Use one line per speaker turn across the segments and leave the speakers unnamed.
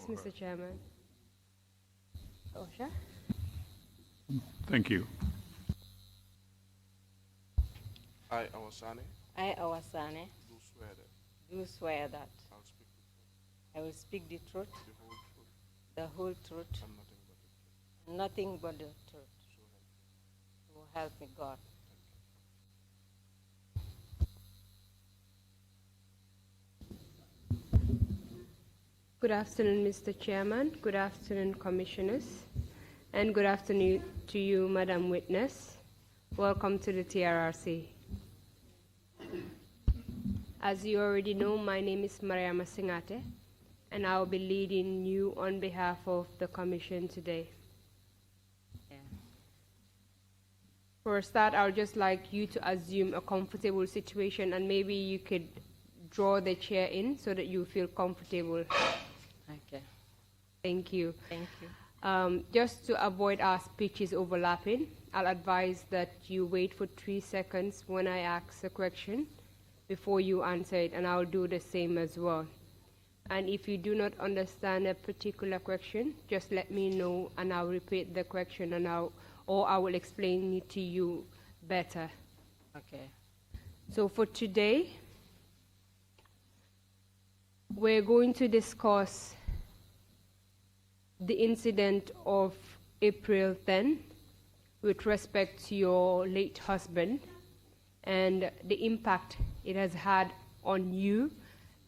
Mr. Chairman. Osha?
Thank you.
I, Awa Sanneh,
I, Awa Sanneh,
do swear that
do swear that
I will speak the truth,
I will speak the truth,
the whole truth,
the whole truth,
and nothing but the truth.
and nothing but the truth.
So help me God.
Good afternoon, Mr. Chairman. Good afternoon, Commissioners. And good afternoon to you, Madam Witness. Welcome to the TRRC. As you already know, my name is Mariama Singate, and I'll be leading you on behalf of the Commission today.
Yeah.
For a start, I would just like you to assume a comfortable situation, and maybe you could draw the chair in so that you feel comfortable.
Okay.
Thank you.
Thank you.
Just to avoid our speeches overlapping, I'll advise that you wait for 3 seconds when I ask a question before you answer it, and I'll do the same as well. And if you do not understand a particular question, just let me know and I'll repeat the question, and I will explain it to you better.
Okay.
So for today, we're going to discuss the incident of April 10 with respect to your late husband and the impact it has had on you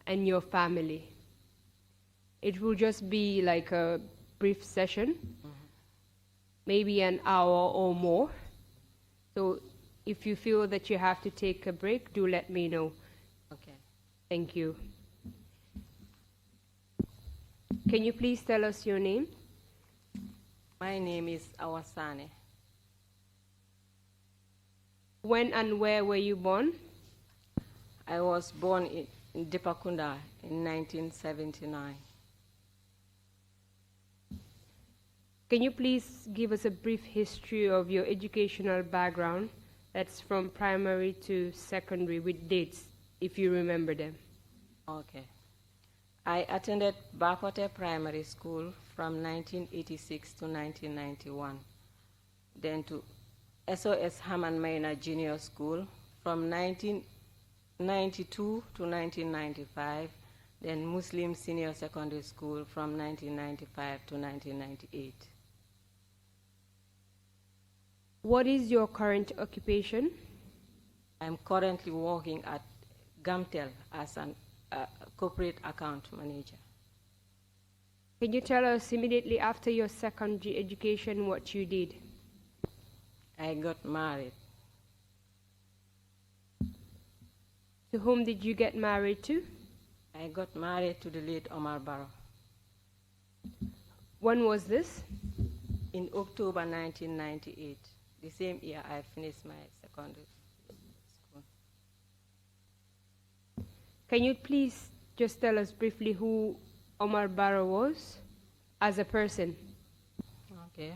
and your family. It will just be like a brief session, maybe an hour or more. So if you feel that you have to take a break, do let me know.
Okay.
Thank you. Can you please tell us your name?
My name is Awa Sanneh.
When and where were you born?
I was born in Dipakunda in 1979.
Can you please give us a brief history of your educational background? That's from primary to secondary with dates, if you remember them.
Okay. I attended Bakote Primary School from 1986 to 1991, then to SOS Haman Maina Junior School from 1992 to 1995, then Muslim Senior Secondary School from 1995 to 1998.
What is your current occupation?
I'm currently working at Gamtel as an corporate account manager.
Can you tell us immediately after your secondary education what you did?
I got married.
To whom did you get married to?
I got married to the late Omar Barrow.
When was this?
In October 1998, the same year I finished my secondary school.
Can you please just tell us briefly who Omar Barrow was as a person?
Okay.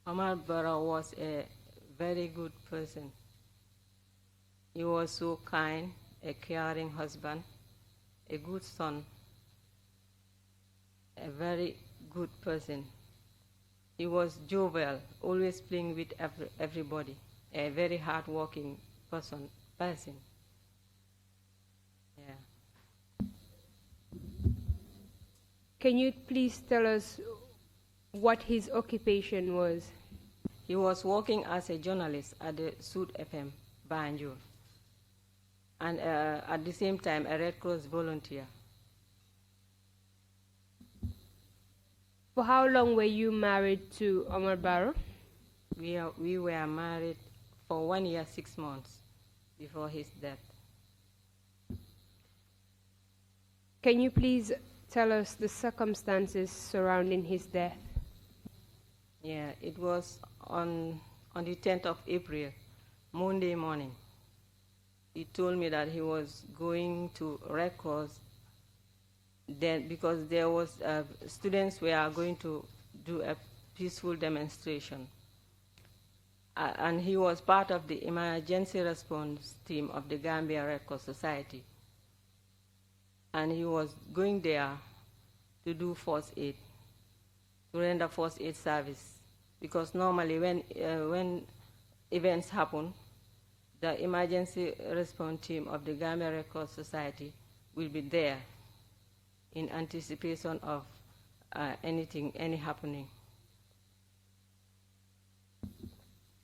Omar Barrow was a very good person. He was so kind, a caring husband, a good son, a very good person. He was jovial, always playing with everybody, a very hard-working person. Yeah.
Can you please tell us what his occupation was?
He was working as a journalist at the Sud FM, Banjul, and at the same time a Red Cross volunteer.
For how long were you married to Omar Barrow?
We were married for 1 year, 6 months before his death.
Can you please tell us the circumstances surrounding his death?
Yeah, it was on the 10th of April, Monday morning. He told me that he was going to Red Cross then because there was students were going to do a peaceful demonstration. And he was part of the emergency response team of the Gambia Red Cross Society. And he was going there to do first aid, to render first aid service. Because normally when events happen, the emergency response team of the Gambia Red Cross Society will be there in anticipation of any happening.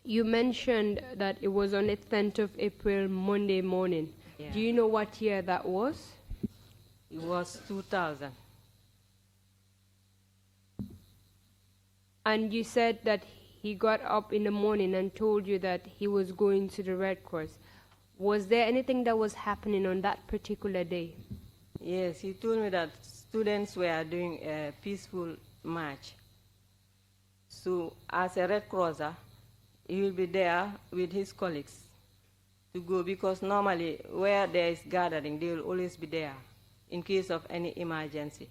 You mentioned that it was on the 10th of April, Monday morning.
Yeah.
Do you know what year that was?
It was 2000.
And you said that he got up in the morning and told you that he was going to the Red Cross. Was there anything that was happening on that particular day?
Yes, he told me that students were doing a peaceful march. So as a Red Crosser, he will be there with his colleagues to go, because normally where there is gathering, they will always be there in case of any emergency.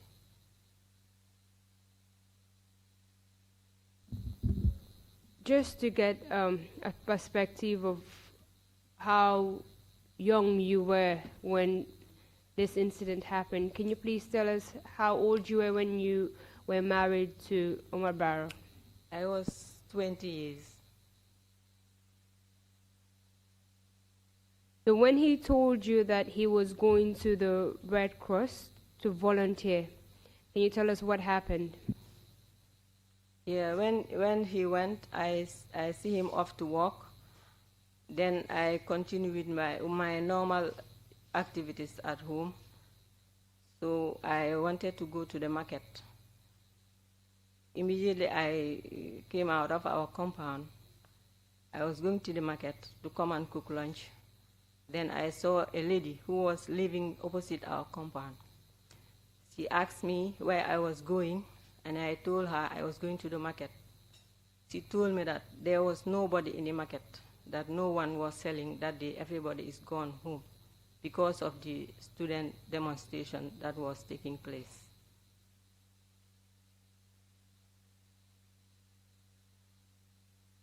Just to get a perspective of how young you were when this incident happened, can you please tell us how old you were when you were married to Omar Barrow?
I was 20 years.
So when he told you that he was going to the Red Cross to volunteer, can you tell us what happened?
Yeah, when he went, I see him off to work. Then I continue with my normal activities at home. So I wanted to go to the market. Immediately I came out of our compound. I was going to the market to come and cook lunch. Then I saw a lady who was living opposite our compound. She asked me where I was going, and I told her I was going to the market. She told me that there was nobody in the market, that no one was selling that day, everybody is gone home because of the student demonstration that was taking place.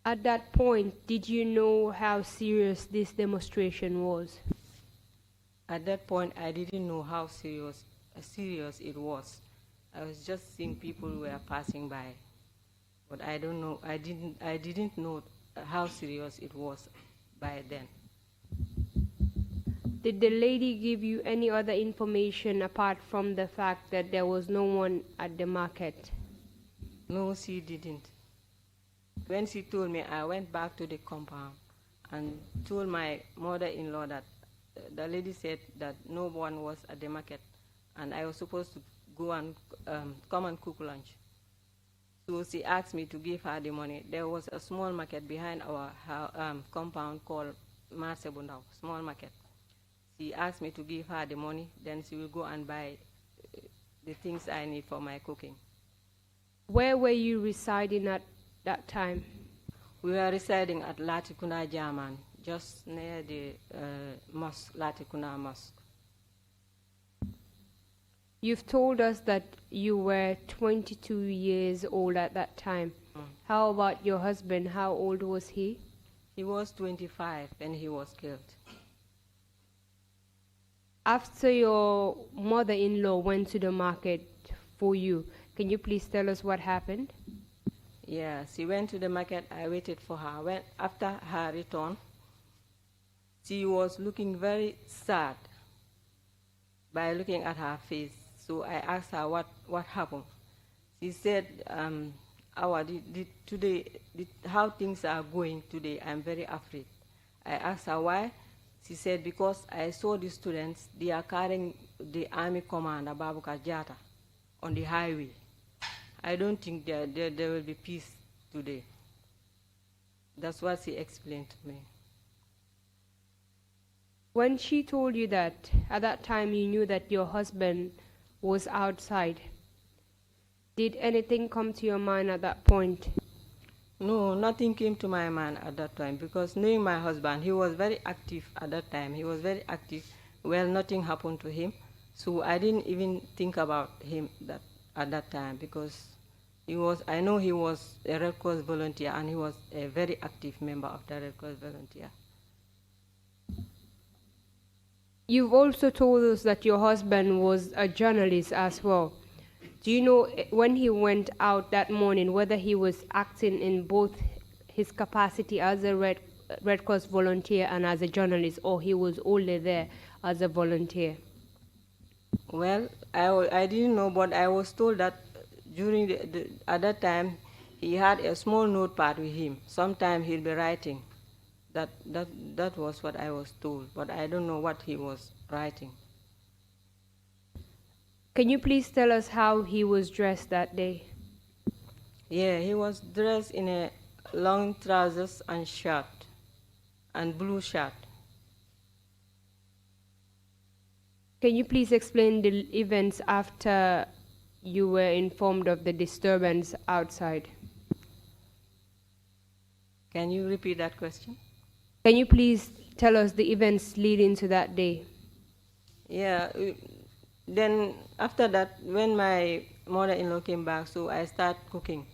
At that point, did you know how serious this demonstration was?
At that point, I didn't know how serious it was. I was just seeing people were passing by, but I don't know. I didn't know how serious it was by then.
Did the lady give you any other information apart from the fact that there was no one at the market?
No, she didn't. When she told me, I went back to the compound and told my mother-in-law that the lady said that no one was at the market, and I was supposed to go and come and cook lunch. So she asked me to give her the money. There was a small market behind our compound called Marsebundao, small market. She asked me to give her the money, then she will go and buy the things I need for my cooking.
Where were you residing at that time?
We were residing at Latikuna German, just near the mosque, Latikuna Mosque.
You've told us that you were 22 years old at that time. How about your husband? How old was he?
He was 25 when he was killed.
After your mother-in-law went to the market for you, can you please tell us what happened?
Yeah, she went to the market. I waited for her. After her return, she was looking very sad by looking at her face. So I asked her what happened. She said, Awa, how things are going today, I'm very afraid. I asked her why. She said, because I saw the students, they are carrying the army commander, Babukar Jata, on the highway. I don't think there will be peace today. That's what she explained to me.
When she told you that, at that time you knew that your husband was outside. Did anything come to your mind at that point?
No, nothing came to my mind at that time, because knowing my husband, he was very active at that time. He was very active. Well, nothing happened to him. So I didn't even think about him at that time, because I know he was a Red Cross volunteer, and he was a very active member of the Red Cross volunteer.
You've also told us that your husband was a journalist as well. Do you know when he went out that morning whether he was acting in both his capacity as a Red Cross volunteer and as a journalist, or he was only there as a volunteer?
Well, I didn't know, but I was told that during at that time, he had a small notepad with him. Sometimes he'll be writing. That was what I was told, but I don't know what he was writing.
Can you please tell us how he was dressed that day?
Yeah, he was dressed in a long trousers and shirt, and blue shirt.
Can you please explain the events after you were informed of the disturbance outside?
Can you repeat that question?
Can you please tell us the events leading to that day?
Yeah, then after that, when my mother-in-law came back, so I started cooking.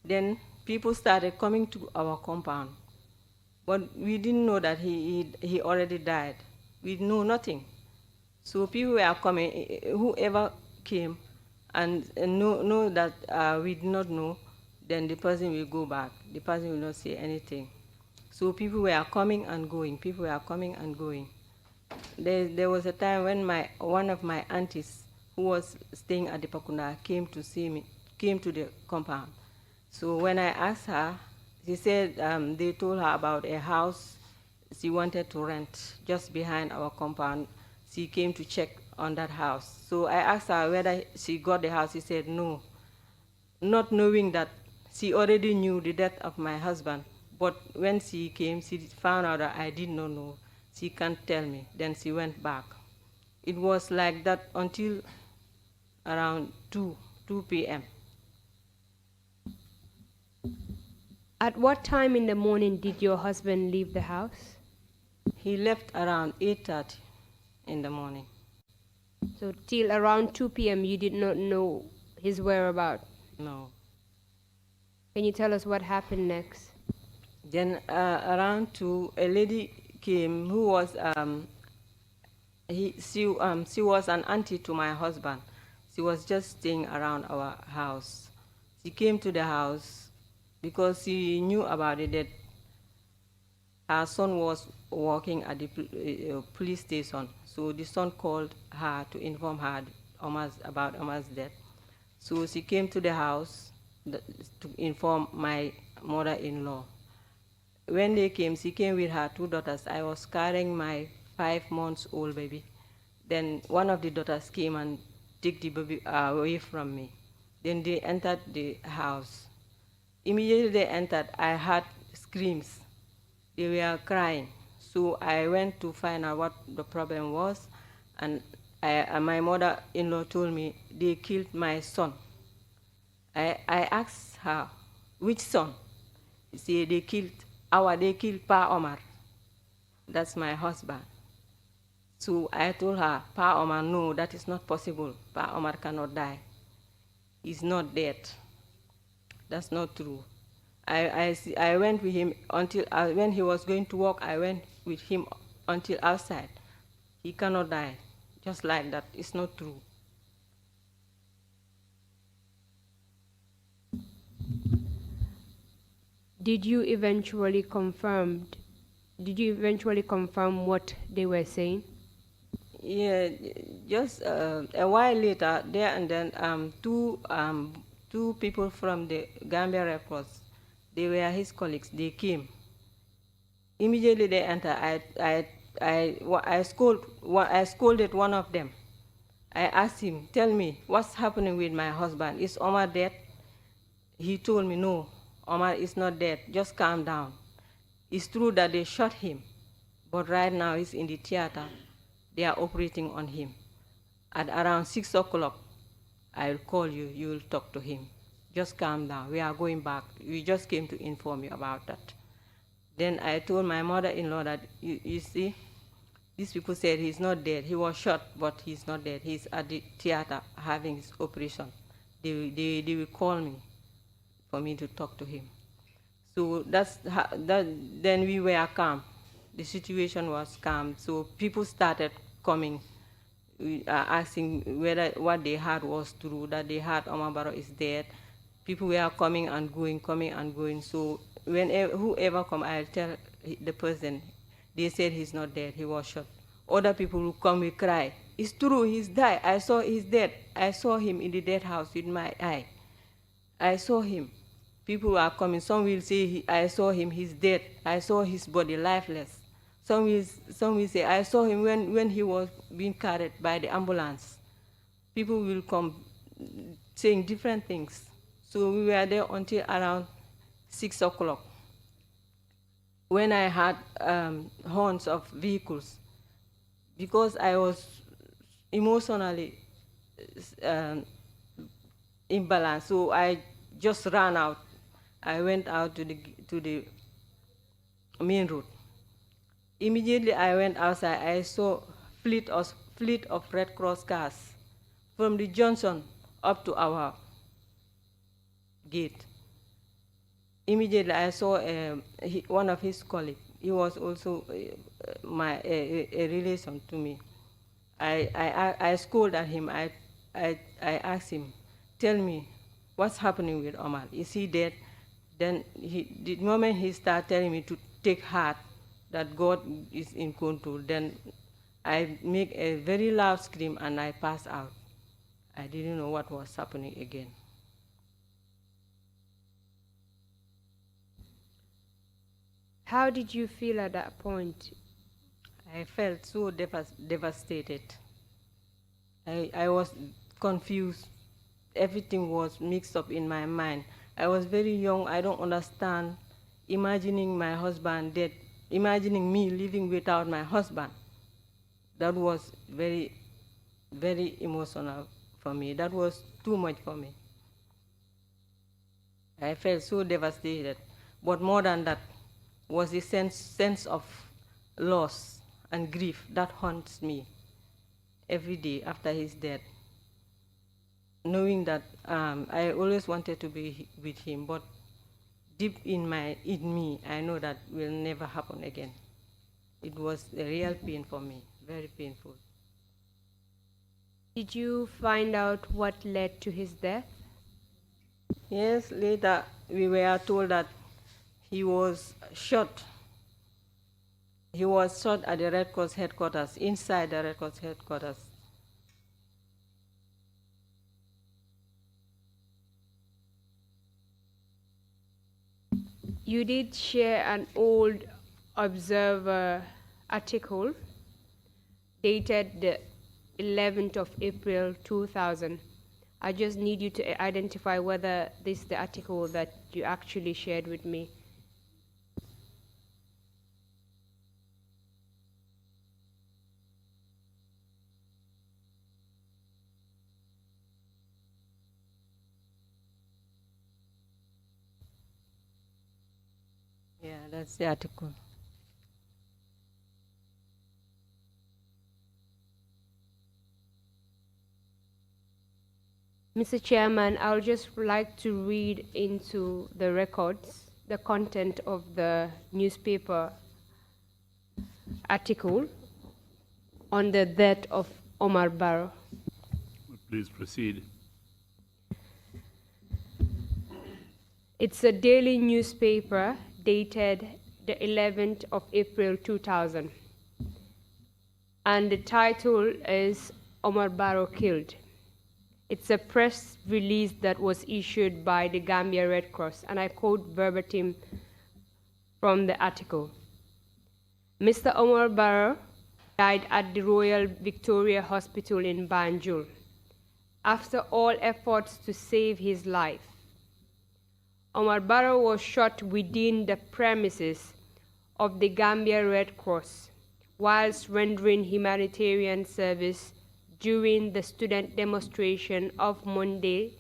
Then people started coming to our compound, but we didn't know that he already died. We knew nothing. So people were coming, whoever came and know that we did not know, then the person will go back. The person will not say anything. So people were coming and going. People were coming and going. There was a time when one of my aunties, who was staying at the Pakunda, came to see me, came to the compound. So when I asked her, she said they told her about a house she wanted to rent just behind our compound. She came to check on that house. So I asked her whether she got the house. She said no, not knowing that she already knew the death of my husband. But when she came, she found out that I did not know. She can't tell me. Then she went back. It was like that until around 2 p.m.
At what time in the morning did your husband leave the house?
He left around 8:30 in the morning.
So till around 2 p.m. you did not know his whereabouts?
No.
Can you tell us what happened next?
Then around 2, a lady came who was, she was an auntie to my husband. She was just staying around our house. She came to the house because she knew about it, that her son was working at the police station. So the son called her to inform her about Omar's death. So she came to the house to inform my mother-in-law. When they came, she came with her 2 daughters. I was carrying my 5-month-old baby. Then one of the daughters came and took the baby away from me. Then they entered the house. Immediately they entered, I heard screams. They were crying. So I went to find out what the problem was, and my mother-in-law told me they killed my son. I asked her, which son? She said they killed Pa Omar. That's my husband. So I told her, Pa Omar, no, that is not possible. Pa Omar cannot die. He's not dead. That's not true. I went with him until, when he was going to work, I went with him until outside. He cannot die. Just like that. It's not true.
Did you eventually confirm what they were saying?
Yeah, just a while later, there and then, two people from the Gambia Red Cross, they were his colleagues. They came. Immediately they entered. I scolded one of them. I asked him, tell me, what's happening with my husband? Is Omar dead? He told me, no, Omar is not dead. Just calm down. It's true that they shot him, but right now he's in the theater. They are operating on him. At around 6 o'clock, I'll call you. You will talk to him. Just calm down. We are going back. We just came to inform you about that. Then I told my mother-in-law that, you see, these people said he's not dead. He was shot, but he's not dead. He's at the theater having his operation. They will call me for me to talk to him. So then we were calm. The situation was calm. So people started coming. we are asking whether what they heard was true, that they heard Omar Barrow is dead. People were coming and going. So whenever, whoever come, I'll tell the person, they said he's not dead, he was shot. Other people will come, will cry, it's true, he's died. I saw he's dead. I saw him in the dead house with my eye. I saw him. People are coming. Some will say, I saw him, he's dead. I saw his body lifeless. Some will say, I saw him when he was being carried by the ambulance. People will come saying different things. So we were there until around 6 o'clock. When I heard horns of vehicles, because I was emotionally imbalanced, so I just ran out. I went out to the main road. Immediately I went outside, I saw fleet of Red Cross cars from the junction up to our gate. Immediately I saw one of his colleagues. He was also a relation to me. I scolded at him. I asked him, tell me, what's happening with Omar? Is he dead? Then the moment he started telling me to take heart, that God is in control, then I make a very loud scream and I passed out. I didn't know what was happening again.
How did you feel at that point?
I felt so devastated. I was confused. Everything was mixed up in my mind. I was very young. I don't understand. Imagining my husband dead, imagining me living without my husband. That was very, very emotional for me. That was too much for me. I felt so devastated. But more than that was the sense of loss and grief that haunts me every day after his death. Knowing that I always wanted to be with him, but deep in me, I know that will never happen again. It was a real pain for me, very painful.
Did you find out what led to his death?
Yes, later we were told that he was shot. He was shot at the Red Cross headquarters, inside the Red Cross headquarters.
You did share an old Observer article dated the 11th of April 2000. I just need you to identify whether this is the article that you actually shared with me.
Yeah, that's the article.
Mr. Chairman, I would just like to read into the records the content of the newspaper article on the death of Omar Barrow.
Please proceed.
It's a daily newspaper dated the 11th of April 2000. And the title is Omar Barrow Killed. It's a press release that was issued by the Gambia Red Cross, and I quote verbatim from the article. Mr. Omar Barrow died at the Royal Victoria Hospital in Banjul. After all efforts to save his life, Omar Barrow was shot within the premises of the Gambia Red Cross whilst rendering humanitarian service during the student demonstration of Monday,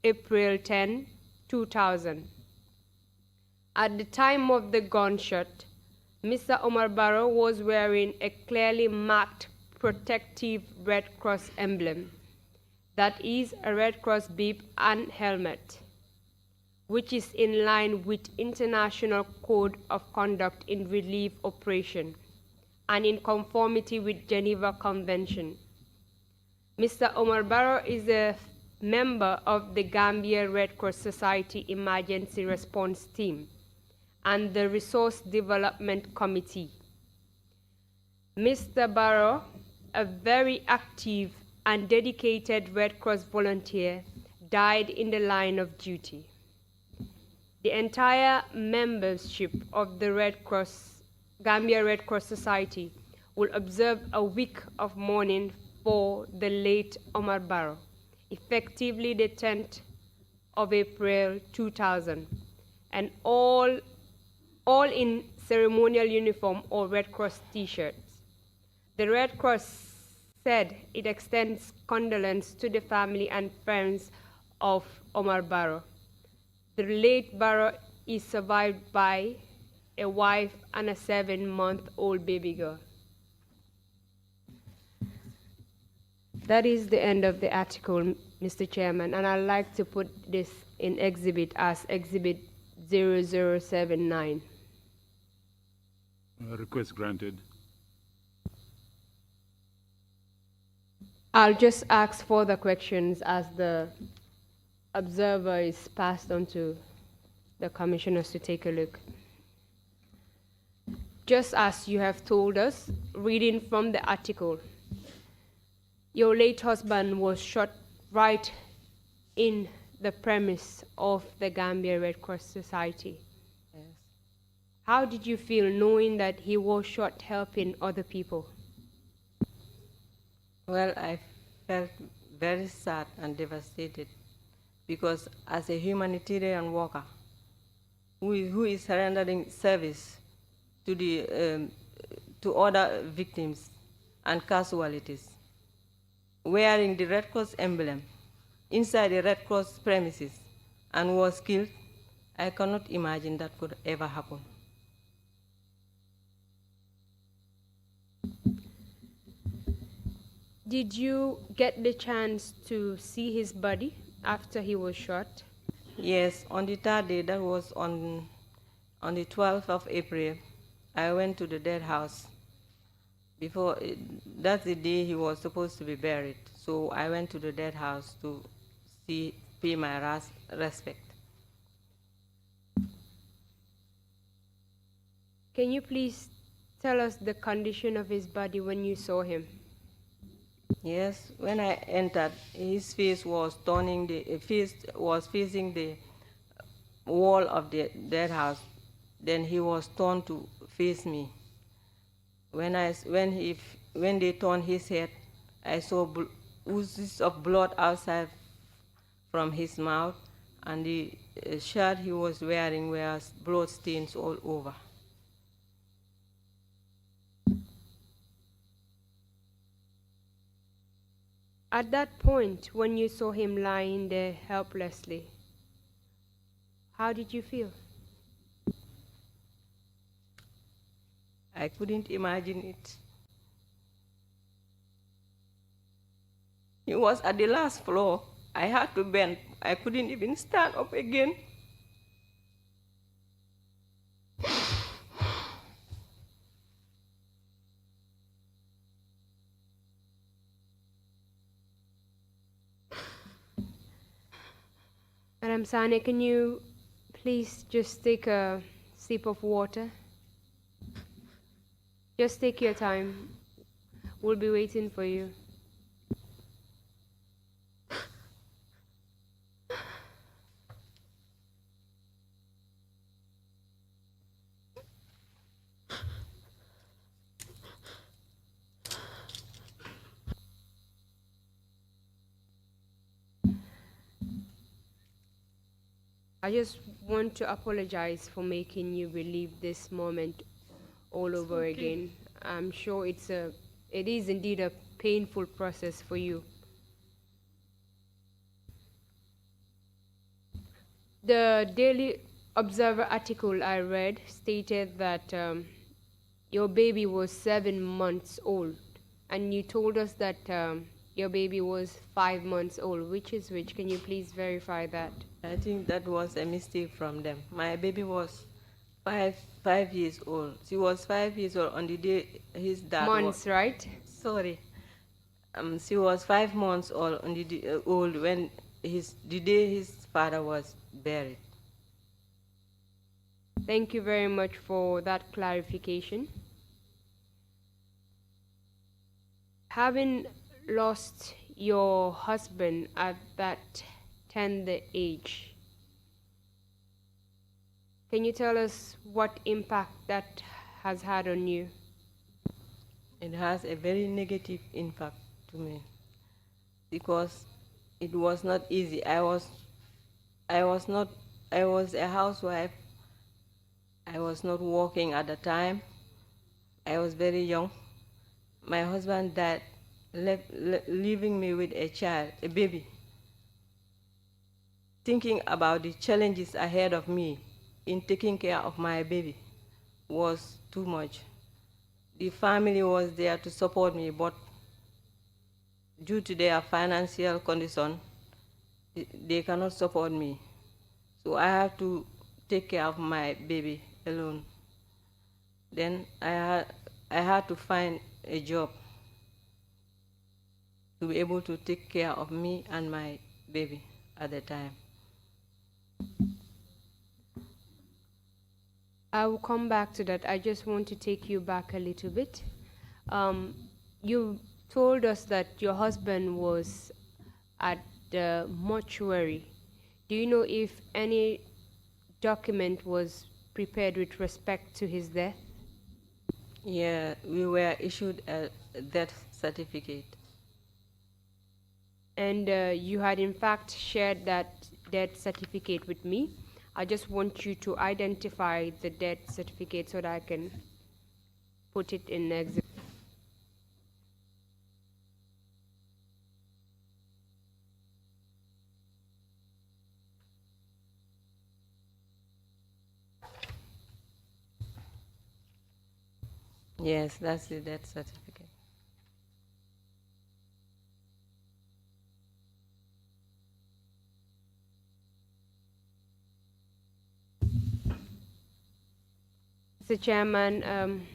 April 10, 2000. At the time of the gunshot, Mr. Omar Barrow was wearing a clearly marked protective Red Cross emblem, that is a Red Cross bib and helmet, which is in line with International Code of Conduct in Relief Operation and in conformity with Geneva Convention. Mr. Omar Barrow is a member of the Gambia Red Cross Society Emergency Response Team and the Resource Development Committee. Mr. Barrow, a very active and dedicated Red Cross volunteer, died in the line of duty. The entire membership of the Gambia Red Cross Society will observe a week of mourning for the late Omar Barrow, effectively the 10th of April 2000, and all in ceremonial uniform or Red Cross t-shirts. The Red Cross said it extends condolence to the family and friends of Omar Barrow. The late Barrow is survived by a wife and a 7-month-old baby girl. That is the end of the article, Mr. Chairman, and I'd like to put this in exhibit as Exhibit 0079.
Request granted.
I'll just ask further questions as the observer is passed on to the commissioners to take a look. Just as you have told us, reading from the article, your late husband was shot right in the premise of the Gambia Red Cross Society.
Yes.
How did you feel knowing that he was shot helping other people?
Well, I felt very sad and devastated because as a humanitarian worker who is rendering service to other victims and casualties, wearing the Red Cross emblem inside the Red Cross premises and was killed, I cannot imagine that could ever happen.
Did you get the chance to see his body after he was shot?
Yes, on the third day, that was on the 12th of April, I went to the dead house. That's the day he was supposed to be buried. So I went to the dead house to pay my respect.
Can you please tell us the condition of his body when you saw him?
Yes, when I entered, his face was facing the wall of the dead house. Then he was turned to face me. When they turned his head, I saw oozes of blood outside from his mouth, and the shirt he was wearing was blood stains all over.
At that point, when you saw him lying there helplessly, how did you feel?
I couldn't imagine it. He was at the last floor. I had to bend. I couldn't even stand up again.
Madam Sanneh, can you please just take a sip of water? Just take your time. We'll be waiting for you. I just want to apologize for making you relive this moment all over again. I'm sure it is indeed a painful process for you. The Daily Observer article I read stated that your baby was 7 months old, and you told us that your baby was 5 months old. Which is which? Can you please verify that?
I think that was a mistake from them. My baby was 5 years old. She was 5 years old on the day his dad was.
Months, right?
Sorry. She was 5 months old on old when the day his father was buried.
Thank you very much for that clarification. Having lost your husband at that tender age, can you tell us what impact that has had on you?
It has a very negative impact to me because it was not easy. I was a housewife. I was not working at the time. I was very young. My husband died, leaving me with a child, a baby. Thinking about the challenges ahead of me in taking care of my baby was too much. The family was there to support me, but due to their financial condition, they cannot support me. So I have to take care of my baby alone. Then I had to find a job to be able to take care of me and my baby at the time.
I will come back to that. I just want to take you back a little bit. You told us that your husband was at the mortuary. Do you know if any document was prepared with respect to his death?
Yeah, we were issued a death certificate.
And you had in fact shared that death certificate with me. I just want you to identify the death certificate so that I can put it in exhibit.
Yes, that's the death certificate.
Mr. Chairman,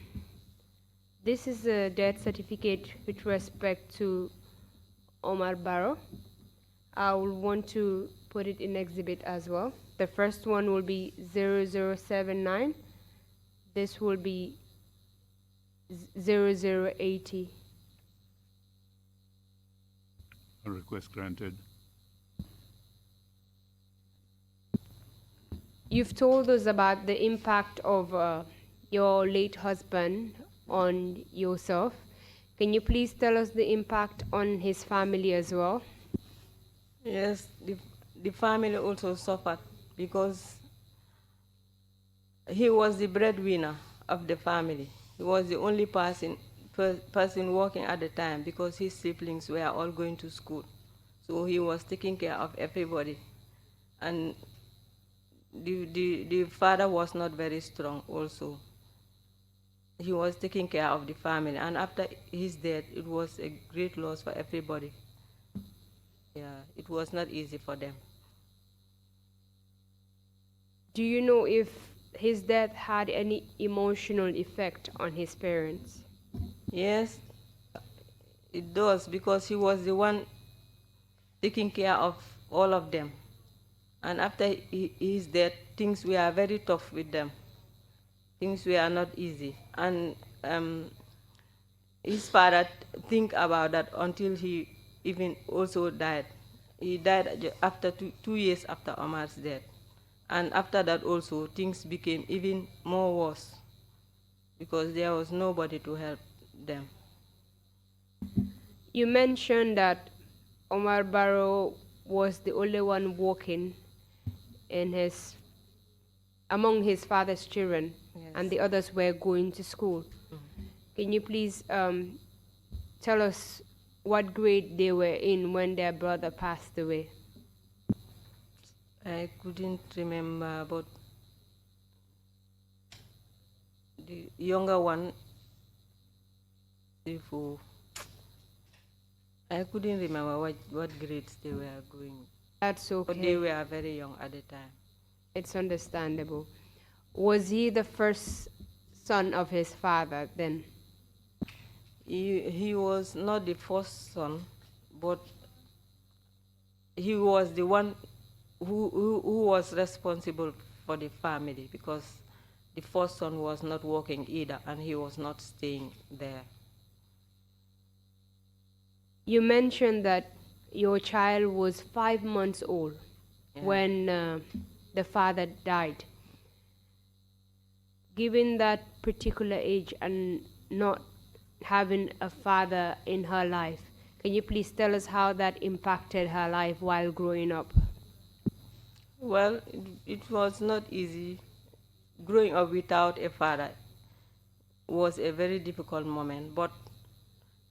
this is a death certificate with respect to Omar Barrow. I will want to put it in exhibit as well. The first one will be 0079. This will be 0080.
A request granted.
You've told us about the impact of your late husband on yourself. Can you please tell us the impact on his family as well?
Yes, the family also suffered because he was the breadwinner of the family. He was the only person working at the time because his siblings were all going to school. So he was taking care of everybody. And the father was not very strong also. He was taking care of the family. And after his death, it was a great loss for everybody. Yeah, it was not easy for them.
Do you know if his death had any emotional effect on his parents?
Yes, it does, because he was the one taking care of all of them. And after his death, things were very tough with them. Things were not easy. And his father think about that until he even also died. He died after 2 years after Omar's death. And after that also, things became even more worse because there was nobody to help them.
You mentioned that Omar Barrow was the only one working among his father's children,
Yes.
and the others were going to school.
Mm-hmm.
Can you please tell us what grade they were in when their brother passed away?
I couldn't remember, but the younger one, I couldn't remember what grades they were going.
That's okay.
But they were very young at the time.
It's understandable. Was he the first son of his father then?
He was not the first son, but he was the one who was responsible for the family, because the first son was not working either, and he was not staying there.
You mentioned that your child was 5 months old when the father died. Given that particular age and not having a father in her life, can you please tell us how that impacted her life while growing up?
Well, it was not easy. Growing up without a father was a very difficult moment, but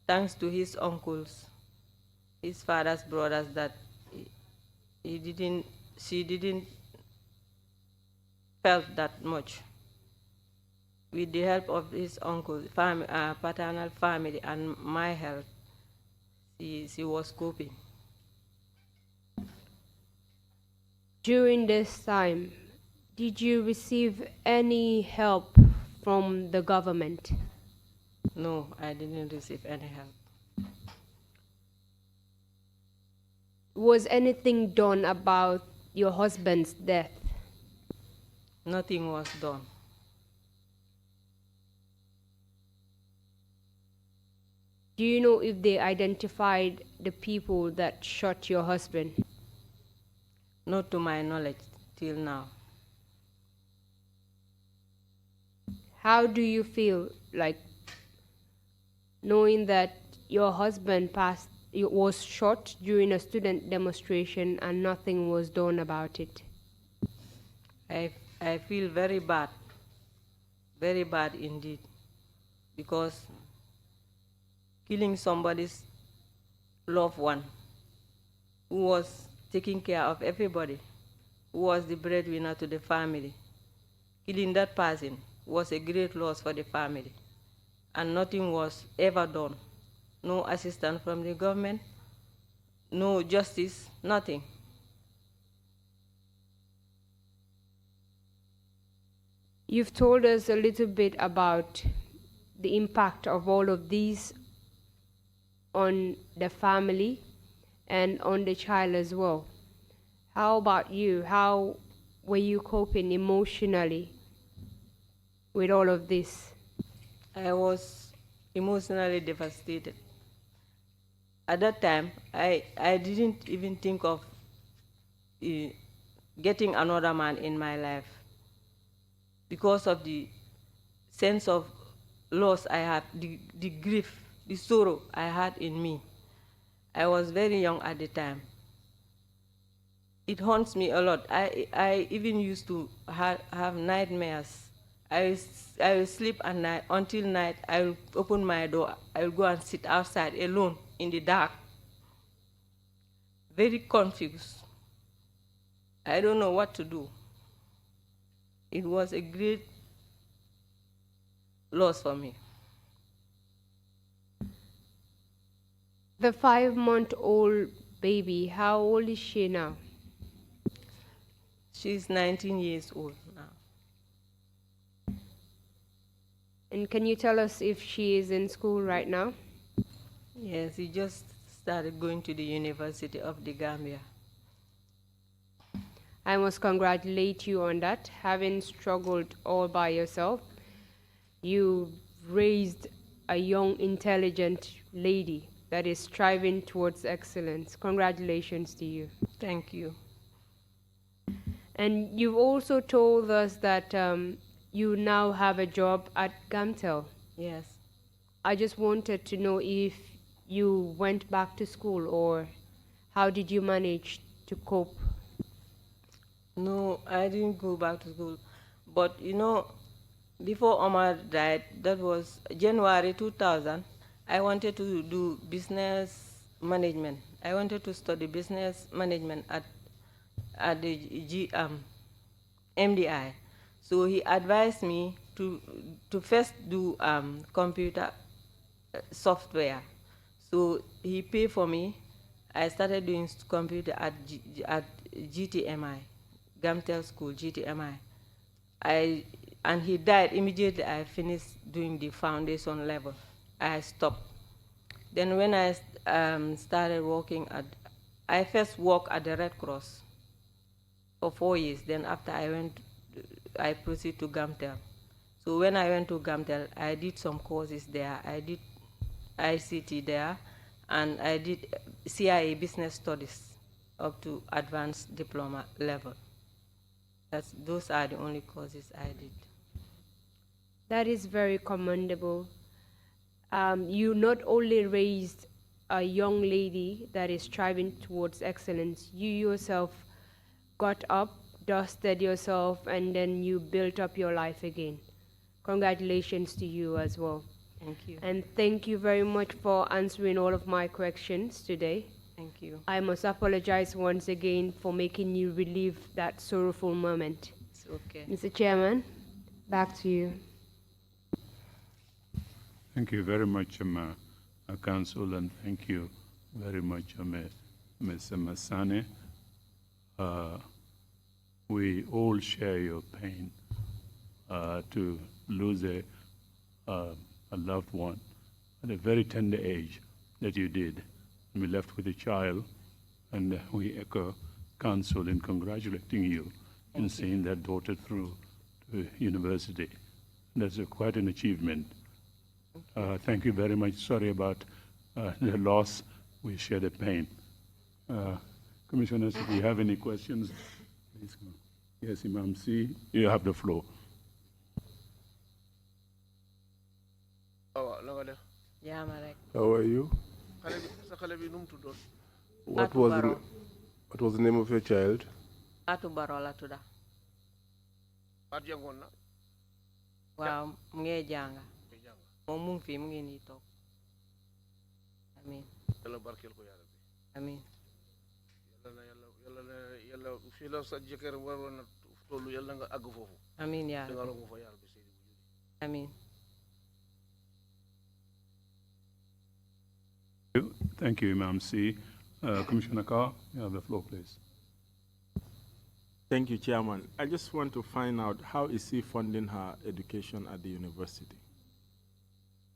thanks to his uncles, his father's brothers, that she didn't felt that much. With the help of his uncles, paternal family, and my help, she was coping.
During this time, did you receive any help from the government?
No, I didn't receive any help.
Was anything done about your husband's death?
Nothing was done.
Do you know if they identified the people that shot your husband?
Not to my knowledge till now.
How do you feel like knowing that your husband was shot during a student demonstration and nothing was done about it?
I feel very bad indeed, because killing somebody's loved one who was taking care of everybody, who was the breadwinner to the family, killing that person was a great loss for the family, and nothing was ever done. No assistance from the government, no justice, nothing.
You've told us a little bit about the impact of all of these on the family and on the child as well. How about you? How were you coping emotionally with all of this?
I was emotionally devastated. At that time, I didn't even think of getting another man in my life, because of the sense of loss I had, the grief, the sorrow I had in me. I was very young at the time. It haunts me a lot. I even used to have nightmares. I will sleep at night, until night I will open my door, I will go and sit outside alone in the dark. Very confused. I don't know what to do. It was a great loss for me.
The 5-month-old baby, how old is she now?
She's 19 years old now.
And can you tell us if she is in school right now?
Yes, she just started going to the University of the Gambia.
I must congratulate you on that. Having struggled all by yourself, you raised a young, intelligent lady that is striving towards excellence. Congratulations to you.
Thank you.
And you've also told us that you now have a job at Gamtel.
Yes.
I just wanted to know if you went back to school, or how did you manage to cope?
No, I didn't go back to school. But you know, before Omar died, that was January 2000, I wanted to do business management. I wanted to study business management at the MDI. So he advised me to first do computer software. So he paid for me. I started doing computer at GTMI, Gamtel School, GTMI. I and he died immediately. I finished doing the foundation level. I stopped. Then when I started working I first worked at the Red Cross for 4 years. Then after I proceeded to Gamtel. So when I went to Gamtel, I did some courses there. I did ICT there, and I did CIA Business Studies up to advanced diploma level. Those are the only courses I did.
That is very commendable. You not only raised a young lady that is striving towards excellence, you yourself got up, dusted yourself, and then you built up your life again. Congratulations to you as well.
Thank you.
And thank you very much for answering all of my questions today.
Thank you.
I must apologize once again for making you relive that sorrowful moment.
It's okay.
Mr. Chairman, back to you.
Thank you very much, Council, and thank you very much, Ms. Sanneh. We all share your pain to lose a loved one at a very tender age that you did. And we left with a child, and we echo Council in congratulating you in seeing that daughter through to university. That's quite an achievement. Thank you very much. Sorry about the loss. We share the pain. Commissioners, if you have any questions, please come. Yes, Imam C, you have the floor.
Yeah, Marek.
How are you? What was the name of your child?
Atu Barola tuda. Wow, mnge janga. Mung fi mnge ni tok. Amin. Amin. Amin ya. Amin.
Thank you, Imam C. Commissioner Carr, you have the floor, please.
Thank you, Chairman. I just want to find out, how is he funding her education at the university?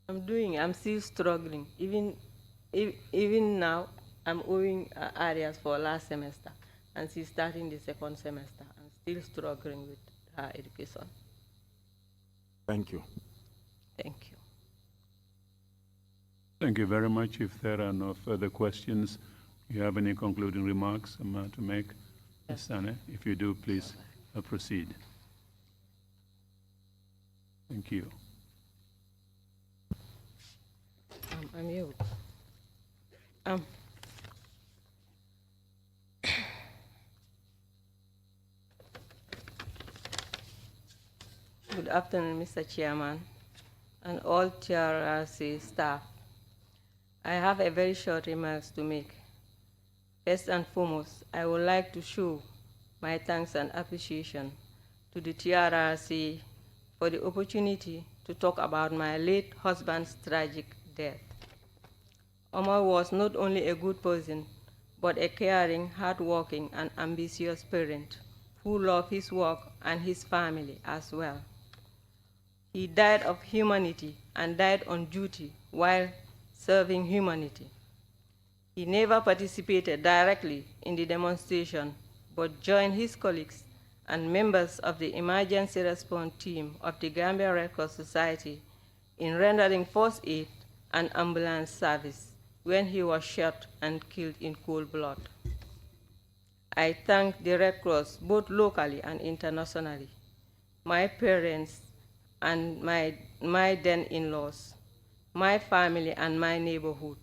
I'm still struggling. Even now, I'm owing areas for last semester, and she's starting the second semester. I'm still struggling with her education.
Thank you.
Thank you.
Thank you very much. If there are no further questions, you have any concluding remarks to make? Ms. Sanneh, if you do, please proceed. Thank you.
I'm you. Good afternoon, Mr. Chairman, and all TRRC staff. I have a very short remarks to make. First and foremost, I would like to show my thanks and appreciation to the TRRC for the opportunity to talk about my late husband's tragic death. Omar was not only a good person, but a caring, hardworking, and ambitious parent who loved his work and his family as well. He died of humanity and died on duty while serving humanity. He never participated directly in the demonstration, but joined his colleagues and members of the emergency response team of the Gambia Red Cross Society in rendering first aid and ambulance service when he was shot and killed in cold blood. I thank the Red Cross both locally and internationally, my parents and my then in-laws, my family and my neighborhood,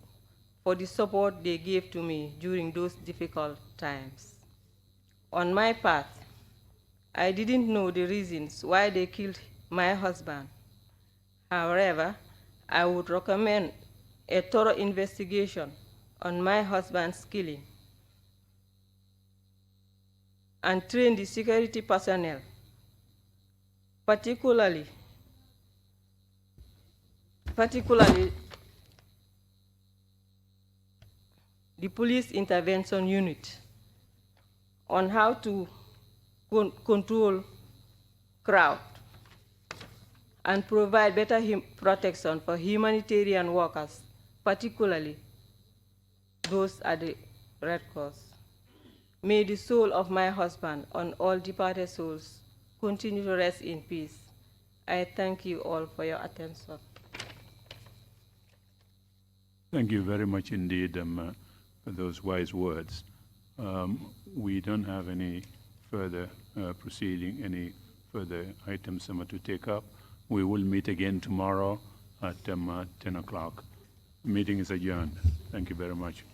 for the support they gave to me during those difficult times. On my part, I didn't know the reasons why they killed my husband. However, I would recommend a thorough investigation on my husband's killing and train the security personnel, particularly the police intervention unit, on how to control crowd and provide better protection for humanitarian workers, particularly those at the Red Cross. May the soul of my husband and all departed souls continue to rest in peace. I thank you all for your attention.
Thank you very much indeed for those wise words. We don't have any further proceeding, any further items to take up. We will meet again tomorrow at 10 o'clock. Meeting is adjourned. Thank you very much.